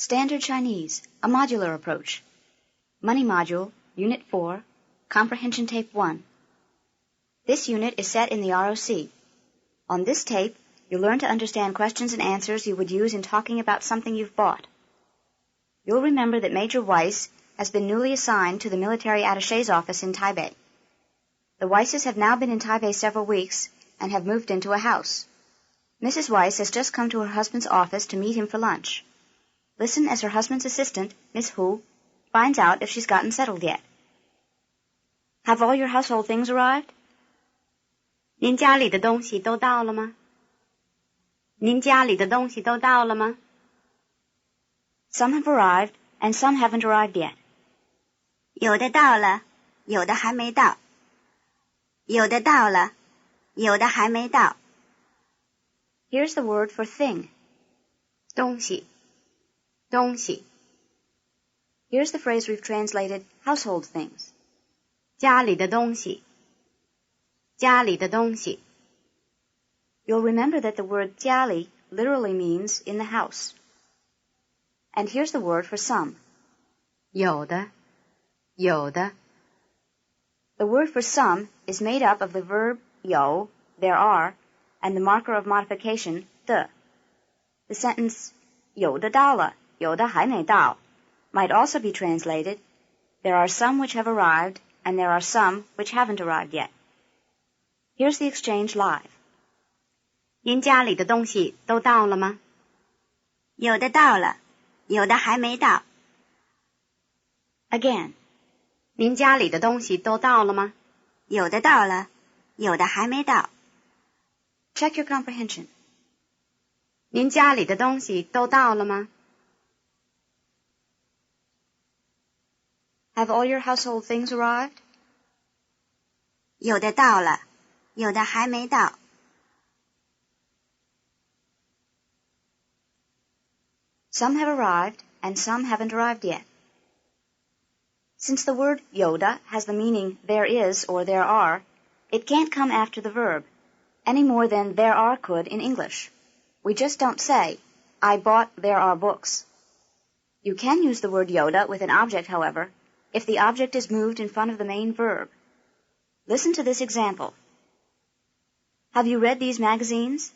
Standard Chinese, a modular approach. Money Module, Unit 4, Comprehension Tape 1. This unit is set in the ROC. On this tape, you'll learn to understand questions and answers you would use in talking about something you've bought. You'll remember that Major Weiss has been newly assigned to the military attaché's office in Taipei. The Weisses have now been in Taipei several weeks and have moved into a house. Mrs. Weiss has just come to her husband's office to meet him for lunch. Listen as her husband's assistant, Miss Hu, finds out if she's gotten settled yet. Have all your household things arrived? 您家里的东西都到了吗？您家里的东西都到了吗？ Some have arrived, and some haven't arrived yet. 有的到了，有的还没到。有的到了，有的还没到。 Here's the word for thing. 东西，东西。 Here's the phrase we've translated household things. 家里的东西，家里的东西。 You'll remember that the word 家里 literally means in the house. And here's the word for some. 有的，有的。 The word for some is made up of the verb 有, there are, and the marker of modification 的. The sentence 有的到了，有的还没到 might also be translated, there are some which have arrived, and there are some which haven't arrived yet. Here's the exchange live. 您家里的东西都到了吗？有的到了，有的还没到。Again. 您家里的东西都到了吗？有的到了，有的还没到。Check your comprehension. 您家里的东西都到了吗？ Have all your household things arrived? 有的到了，有的还没到。Some have arrived, and some haven't arrived yet. Since the word 有的 has the meaning there is or there are, it can't come after the verb, any more than there are could in English. We just don't say, I bought there are books. You can use the word 有的with an object, however, if the object is moved in front of the main verb. Listen to this example. Have you read these magazines?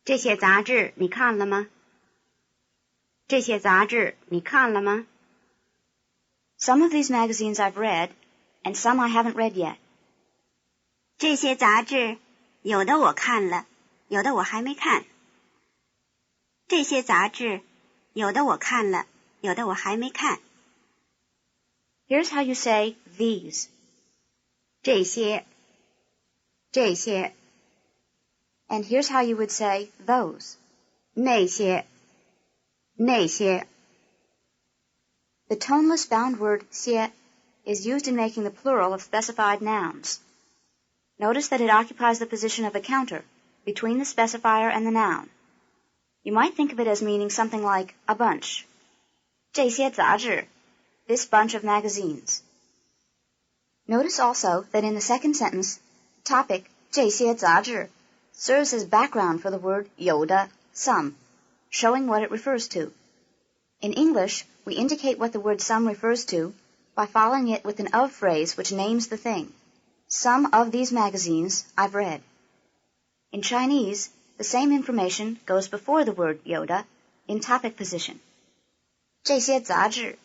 这些杂志你看了吗？这些杂志你看了吗？ Some of these magazines I've read, and some I haven't read yet. 这些杂志，有的我看了，有的我还没看。这些杂志，有的我看了，有的我还没看。Here's how you say these. 这些，这些。And here's how you would say those. 那些，那些。The toneless bound word 些 is used in making the plural of specified nouns. Notice that it occupies the position of a counter between the specifier and the noun. You might think of it as meaning something like a bunch. 这些杂志, this bunch of magazines. Notice also that in the second sentence, the topic 这些杂志 serves as background for the word 有的, some, showing what it refers to. In English, we indicate what the word some refers to by following it with an of phrase which names the thing. Some of these magazines I've read. In Chinese, the same information goes before the word 有的 in topic position. 这些杂志，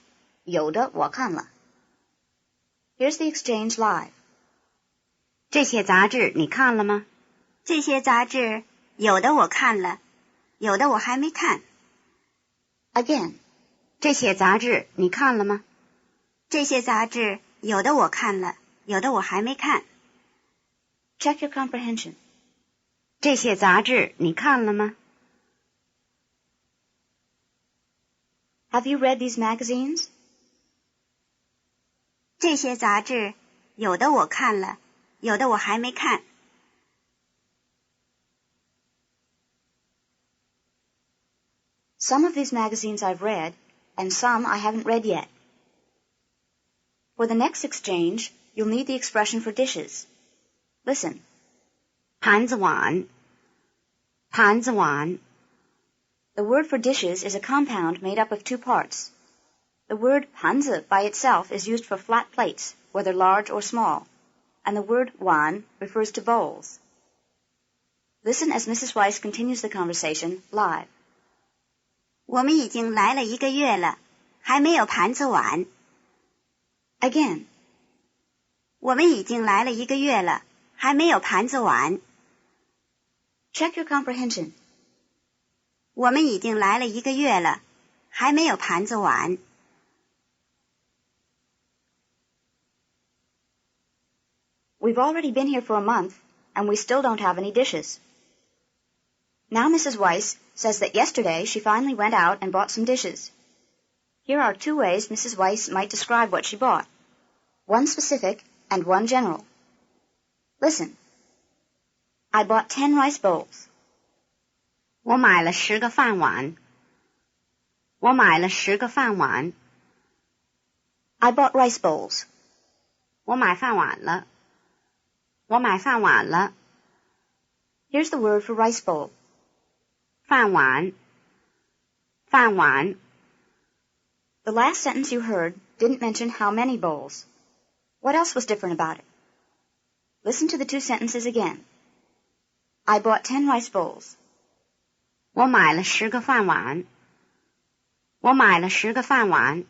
有的我看了。Here's the exchange live. 这些杂志你看了吗？这些杂志，有的我看了，有的我还没看。Again. 这些杂志你看了吗？这些杂志，有的我看了，有的我还没看。Check your comprehension. 这些杂志你看了吗？ Have you read these magazines? 这些杂志，有的我看了，有的我还没看。Some of these magazines I've read, and some I haven't read yet. For the next exchange, you'll need the expression for dishes. Listen. 盘子碗，盘子碗。The word for dishes is a compound made up of two parts. The word 盘子 by itself is used for flat plates, whether large or small, and the word 碗 refers to bowls. Listen as Mrs. Weiss continues the conversation live. 我们已经来了1个月了，还没有盘子碗。Again. 我们已经来了1个月了，还没有盘子碗。Check your comprehension. 我们已经来了1个月了，还没有盘子碗。We've already been here for a month, and we still don't have any dishes. Now Mrs. Weiss says that yesterday she finally went out and bought some dishes. Here are two ways Mrs. Weiss might describe what she bought. One specific and one general. Listen. I bought 10 rice bowls. 我买了10个饭碗。我买了10个饭碗。I bought rice bowls. 我买饭碗了。我买饭碗了。Here's the word for rice bowl. 饭碗。饭碗。The last sentence you heard didn't mention how many bowls. What else was different about it? Listen to the two sentences again. I bought 10 rice bowls. 我买了10个饭碗。我买了10个饭碗。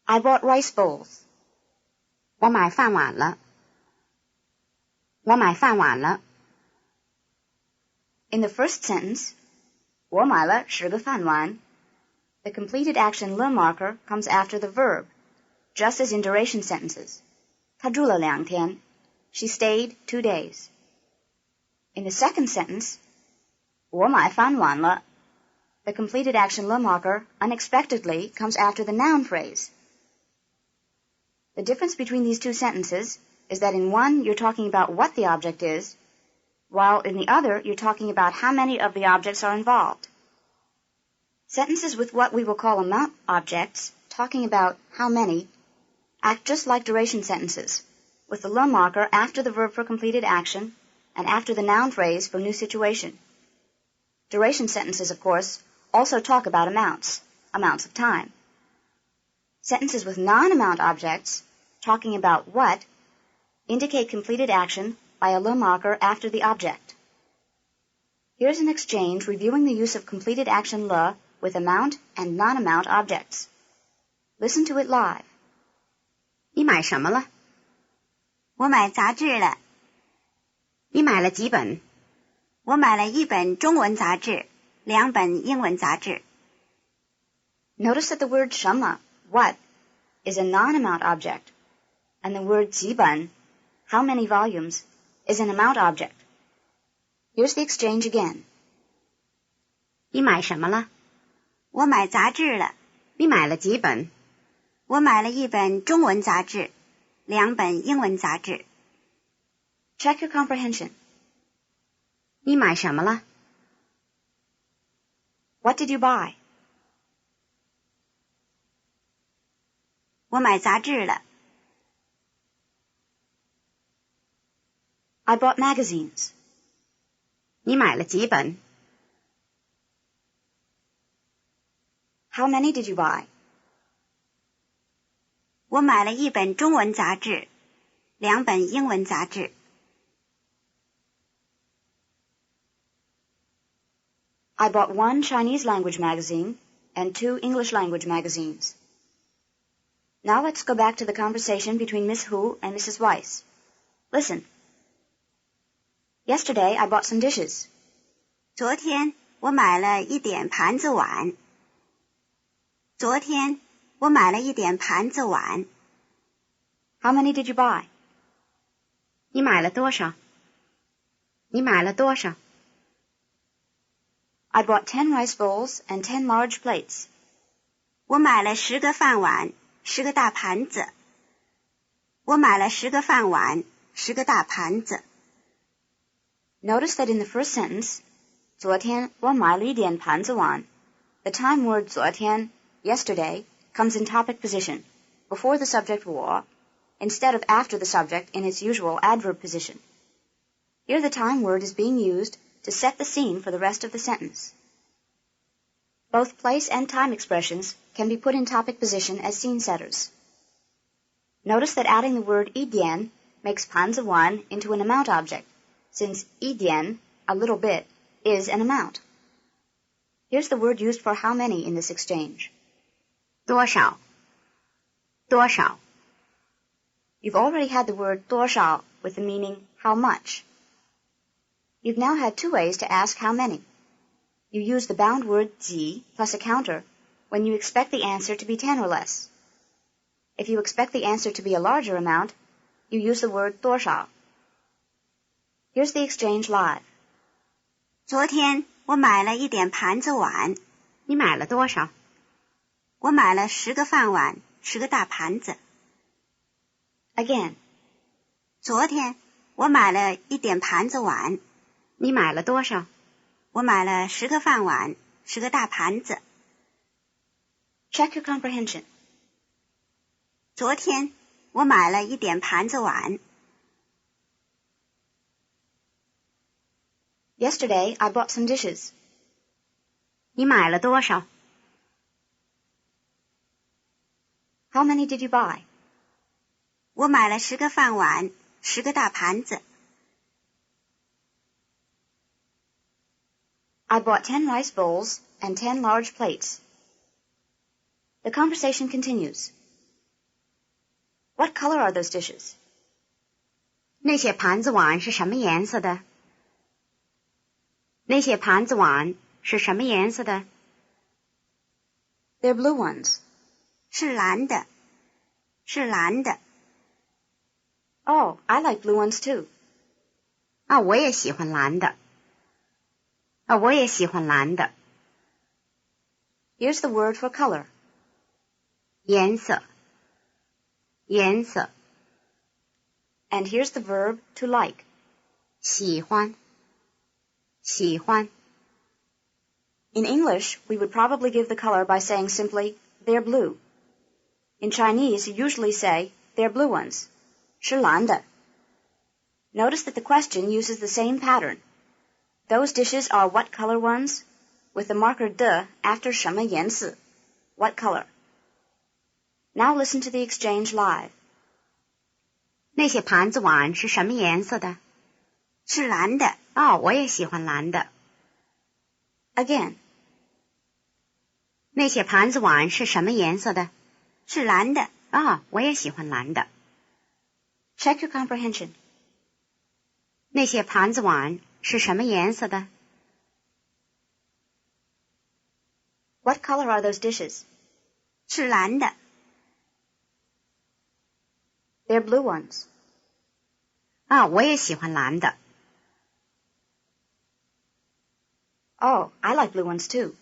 I bought rice bowls. 我买饭碗了。我买饭碗了。In the first sentence, 我买了10个饭碗, the completed action le marker comes after the verb, just as in duration sentences. 她住了2天. She stayed 2 days. In the second sentence, 我买饭碗了, the completed action le marker unexpectedly comes after the noun phrase. The difference between these two sentences is that in one you're talking about what the object is, while in the other you're talking about how many of the objects are involved. Sentences with what we will call amount objects, talking about how many, act just like duration sentences, with the le marker after the verb for completed action and after the noun phrase for new situation. Duration sentences, of course, also talk about amounts of time. Sentences with non-amount objects, talking about what, indicate completed action by a le marker after the object. Here's an exchange reviewing the use of completed action le with amount and non-amount objects. Listen to it live. 你买什么了？我买杂志了。你买了几本？我买了1本中文杂志，2本英文杂志。Notice that the word 什么, what, is a non-amount object, and the word 几本, how many volumes, is an amount object. Here's the exchange again. 你买什么了？我买杂志了。你买了几本？我买了1本中文杂志，2本英文杂志。Check your comprehension. 你买什么了？ What did you buy? 我买杂志了。I bought magazines. 你买了几本？ How many did you buy? 我买了1本中文杂志，2本英文杂志。I bought 1 Chinese language magazine and 2 English language magazines. Now let's go back to the conversation between Miss Hu and Mrs. Weiss. Listen. Yesterday I bought some dishes. 昨天我买了1点盘子碗。昨天我买了1点盘子碗。How many did you buy? 你买了多少？你买了多少？ I bought 10 rice bowls and 10 large plates. 我买了10个饭碗，10个大盘子。我买了10个饭碗，10个大盘子。Notice that in the first sentence, 昨天我买了1点盘子碗, the time word 昨天, yesterday, comes in topic position, before the subject 我, instead of after the subject in its usual adverb position. Here the time word is being used to set the scene for the rest of the sentence. Both place and time expressions can be put in topic position as scene setters. Notice that adding the word idian makes 盘子1 into an amount object, since idian, a little bit, is an amount. Here's the word used for how many in this exchange. 多少多少 You've already had the word 多少 with the meaning how much. You've now had two ways to ask how many. You use the bound word 几 plus a counter when you expect the answer to be 10 or less. If you expect the answer to be a larger amount, you use the word 多少. Here's the exchange live. 昨天我买了一点盘子碗，你买了多少？我买了10个饭碗，10个大盘子。Again. 昨天我买了一点盘子碗，你买了多少？我买了10个饭碗，10个大盘子。Check your comprehension. 昨天我买了一点盘子碗。Yesterday, I bought some dishes. 你买了多少？ How many did you buy? 我买了10个饭碗，10个大盘子。I bought 10 rice bowls and 10 large plates. The conversation continues. What color are those dishes? 那些盘子碗是什么颜色的？那些盘子碗是什么颜色的？ They're blue ones. 是蓝的，是蓝的。Oh, I like blue ones too. 啊，我也喜欢蓝的。啊，我也喜欢蓝的。Here's the word for color. 颜色，颜色。And here's the verb to like. 喜欢，喜欢。In English, we would probably give the color by saying simply, they're blue. In Chinese, you usually say, they're blue ones. 是蓝的. Notice that the question uses the same pattern. Those dishes are what color ones? With the marker de after 什么颜色? What color? Now listen to the exchange live. 那些盘子碗是什么颜色的？是蓝的。哦，我也喜欢蓝的。Again. 那些盘子碗是什么颜色的？是蓝的。哦，我也喜欢蓝的。Check your comprehension. 那些盘子碗是什么颜色的？ What color are those dishes? 是蓝的。They're blue ones. 啊，我也喜欢蓝的。Oh, I like blue ones too.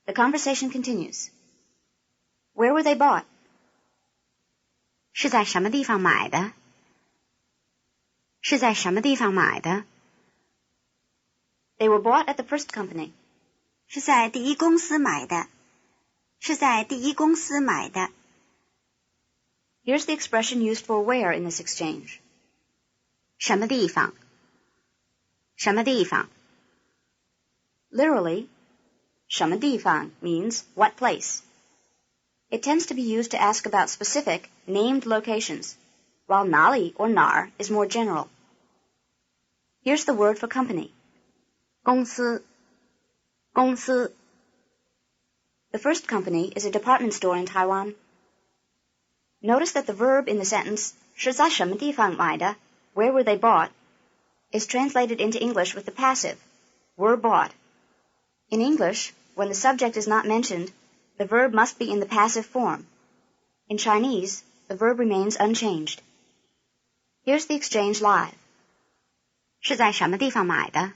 The conversation continues. Where were they bought? 是在什么地方买的？是在什么地方买的？ They were bought at the first company. 是在第一公司买的。是在第一公司买的。Here's the expression used for where in this exchange. 什么地方？什么地方？ Literally, 什么地方 means what place. It tends to be used to ask about specific, named locations, while 哪里 or 哪儿 is more general. Here's the word for company. 公司，公司。The first company is a department store in Taiwan. Notice that the verb in the sentence 是在什么地方买的 where were they bought, is translated into English with the passive, were bought. In English, when the subject is not mentioned, the verb must be in the passive form. In Chinese, the verb remains unchanged. Here's the exchange live. 是在什么地方买的？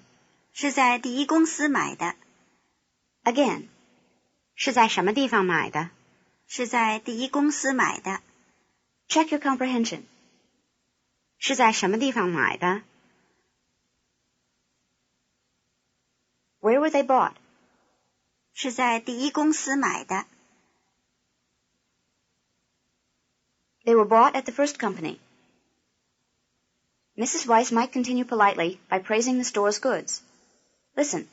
是在第一公司买的。Again. 是在什么地方买的？是在第一公司买的。Check your comprehension. 是在什么地方买的？ Where were they bought? 是在第一公司买的。They were bought at the first company. Mrs. Weiss might continue politely by praising the store's goods. Listen.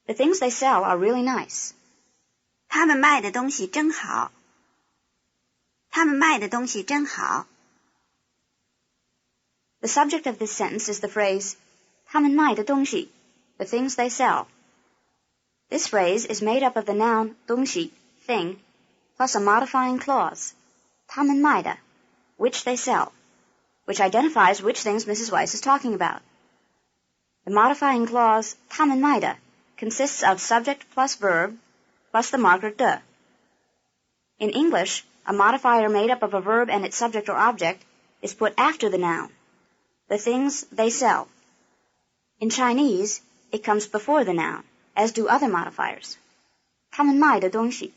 The things they sell are really nice. 他们卖的东西真好。他们卖的东西真好。The subject of this sentence is the phrase, 他们卖的东西, the things they sell. This phrase is made up of the noun 东西, thing, plus a modifying clause, 他们卖的, which they sell, which identifies which things Mrs. Weiss is talking about. The modifying clause 他们卖的 consists of subject plus verb plus the marker de. In English, a modifier made up of a verb and its subject or object is put after the noun, the things they sell. In Chinese, it comes before the noun, as do other modifiers. 他们卖的东西.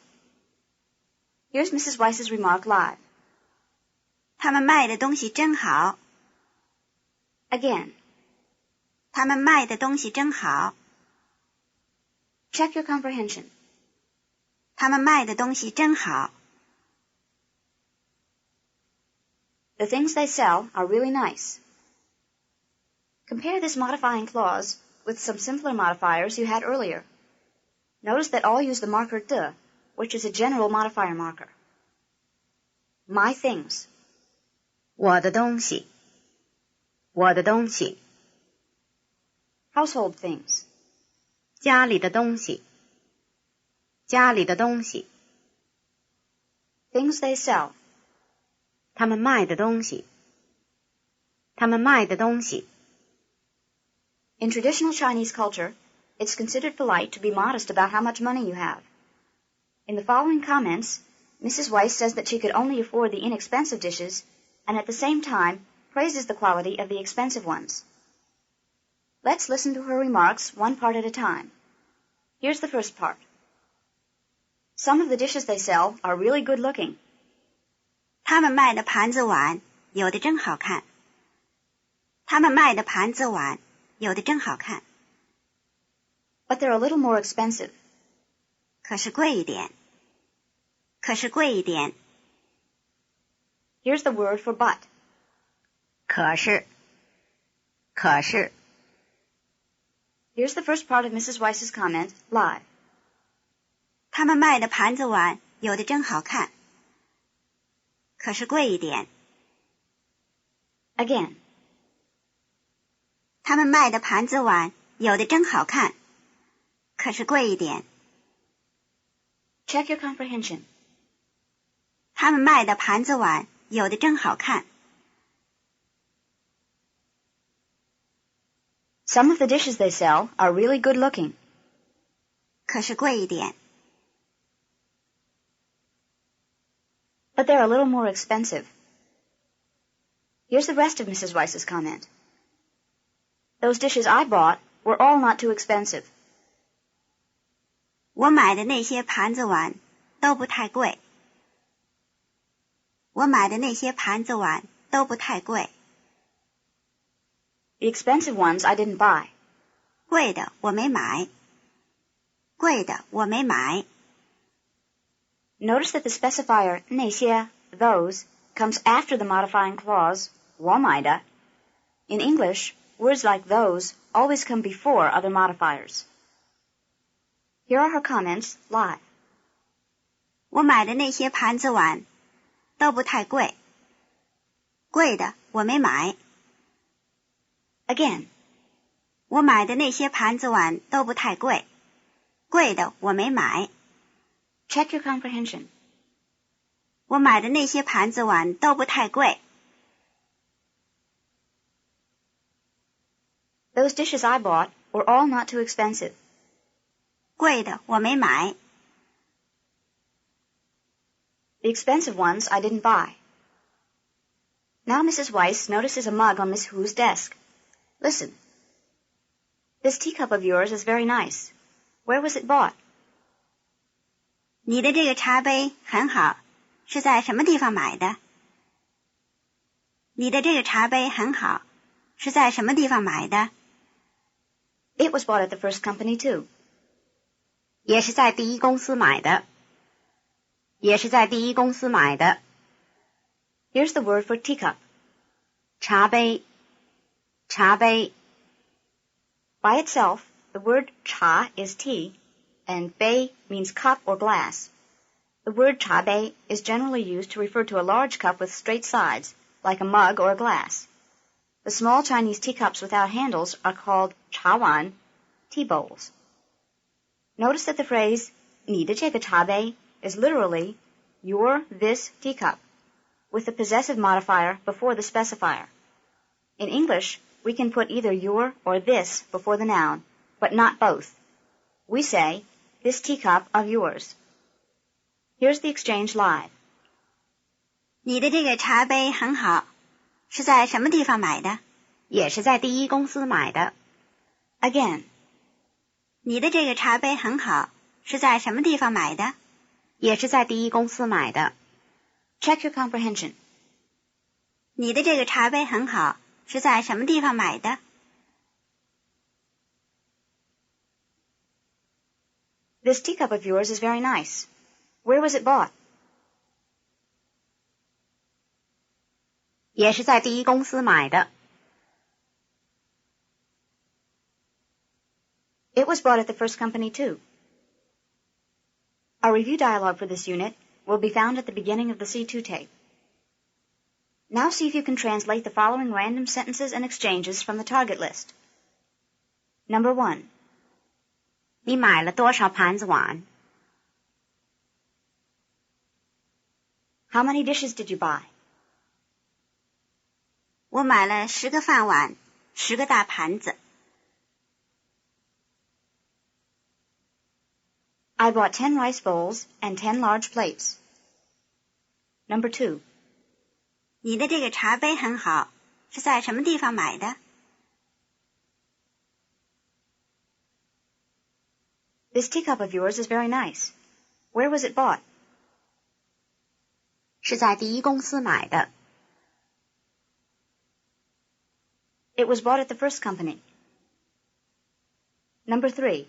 Here's Mrs. Weiss's remark live. 他们卖的东西真好。Again. 他们卖的东西真好。Check your comprehension. 他们卖的东西真好。The things they sell are really nice. Compare this modifying clause with some simpler modifiers you had earlier. Notice that all use the marker de, which is a general modifier marker. My things. 我的东西。我的东西。Household things. 家里的东西。家里的东西。Things they sell. 他们卖的东西。他们卖的东西。In traditional Chinese culture, it's considered polite to be modest about how much money you have. In the following comments, Mrs. Weiss says that she could only afford the inexpensive dishes and at the same time praises the quality of the expensive ones. Let's listen to her remarks one part at a time. Here's the first part. Some of the dishes they sell are really good looking. 他们卖的盘子碗有的真好看。他们卖的盘子碗有的真好看。But they're a little more expensive. 可是贵一点。可是贵一点。Here's the word for but. 可是。可是。Here's the first part of Mrs. Weiss's comment, live. 他们卖的盘子碗有的真好看。可是贵一点。Again. 他们卖的盘子碗有的真好看。可是贵一点。Check your comprehension. 他们卖的盘子碗有的真好看。Some of the dishes they sell are really good looking. 可是贵一点。But they're a little more expensive. Here's the rest of Mrs. Weiss's comment. Those dishes I bought were all not too expensive. 我买的那些盘子碗都不太贵。我买的那些盘子碗都不太贵。The expensive ones I didn't buy. 贵的我没买。贵的我没买。Notice that the specifier 那些, those, comes after the modifying clause 我买的. In English, words like those always come before other modifiers. Here are her comments, live. 我买的那些盘子碗都不太贵。贵的我没买。Again. 我买的那些盘子碗都不太贵。贵的我没买。Check your comprehension. 我买的那些盘子碗都不太贵。Those dishes I bought were all not too expensive. 贵的我没买。The expensive ones I didn't buy. Now Mrs. Weiss notices a mug on Miss Hu's desk. Listen. This teacup of yours is very nice. Where was it bought? 你的这个茶杯很好，是在什么地方买的？你的这个茶杯很好，是在什么地方买的？ It was bought at the first company too. 也是在第一公司买的。也是在第一公司买的。Here's the word for teacup. 茶杯。茶杯。By itself, the word cha is tea, and bei means cup or glass. The word cha bei is generally used to refer to a large cup with straight sides, like a mug or a glass. The small Chinese teacups without handles are called cha wan, tea bowls. Notice that the phrase 你的这个茶杯 is literally your this teacup, with the possessive modifier before the specifier. In English, we can put either your or this before the noun, but not both. We say, this teacup of yours. Here's the exchange live. 你的这个茶杯很好，是在什么地方买的？也是在第一公司买的。Again. 你的这个茶杯很好，是在什么地方买的？也是在第一公司买的。Check your comprehension. 你的这个茶杯很好，是在什么地方买的？ This teacup of yours is very nice. Where was it bought? 也是在第一公司买的。It was bought at the first company, too. Our review dialogue for this unit will be found at the beginning of the C2 tape. Now see if you can translate the following random sentences and exchanges from the target list. Number 1. 你买了多少盘子碗？ How many dishes did you buy? 我买了10个饭碗，10个大盘子。I bought 10 rice bowls and 10 large plates. Number 2. 你的这个茶杯很好，是在什么地方买的？ This teacup of yours is very nice. Where was it bought? 是在第一公司买的。It was bought at the first company. Number 3.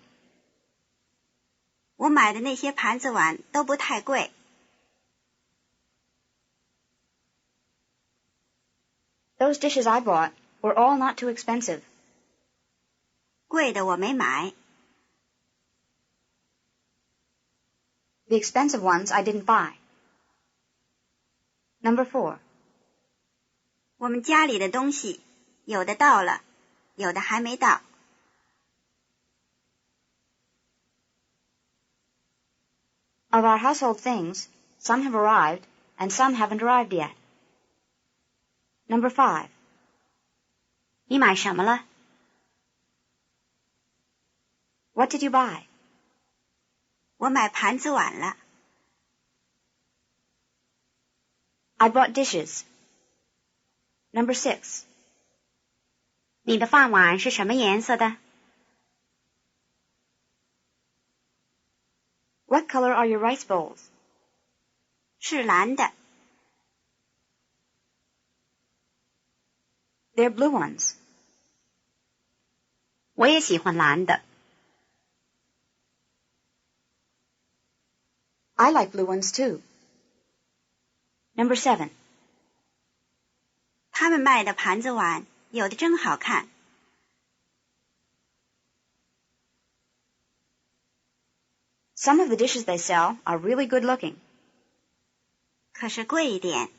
我买的那些盘子碗都不太贵。Those dishes I bought were all not too expensive. 贵的我没买。The expensive ones I didn't buy. Number 4. 我们家里的东西，有的到了，有的还没到。Of our household things, some have arrived and some haven't arrived yet. Number 5. 你买什么了？ What did you buy? 我买盘子碗了。I bought dishes. Number 6. 你的饭碗是什么颜色的？ What color are your rice bowls? 是蓝的。They're blue ones. 我也喜欢蓝的。I like blue ones too. Number 7. 他们卖的盘子碗，有的真好看。Some of the dishes they sell are really good looking. 可是贵一点。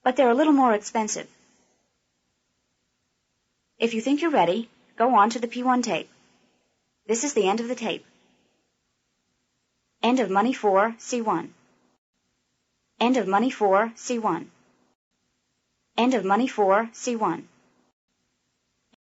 But they're a little more expensive. If you think you're ready, go on to the P1 tape. This is the end of the tape. End of Money 4C-1. End of Money 4C-1. End of Money 4C-1.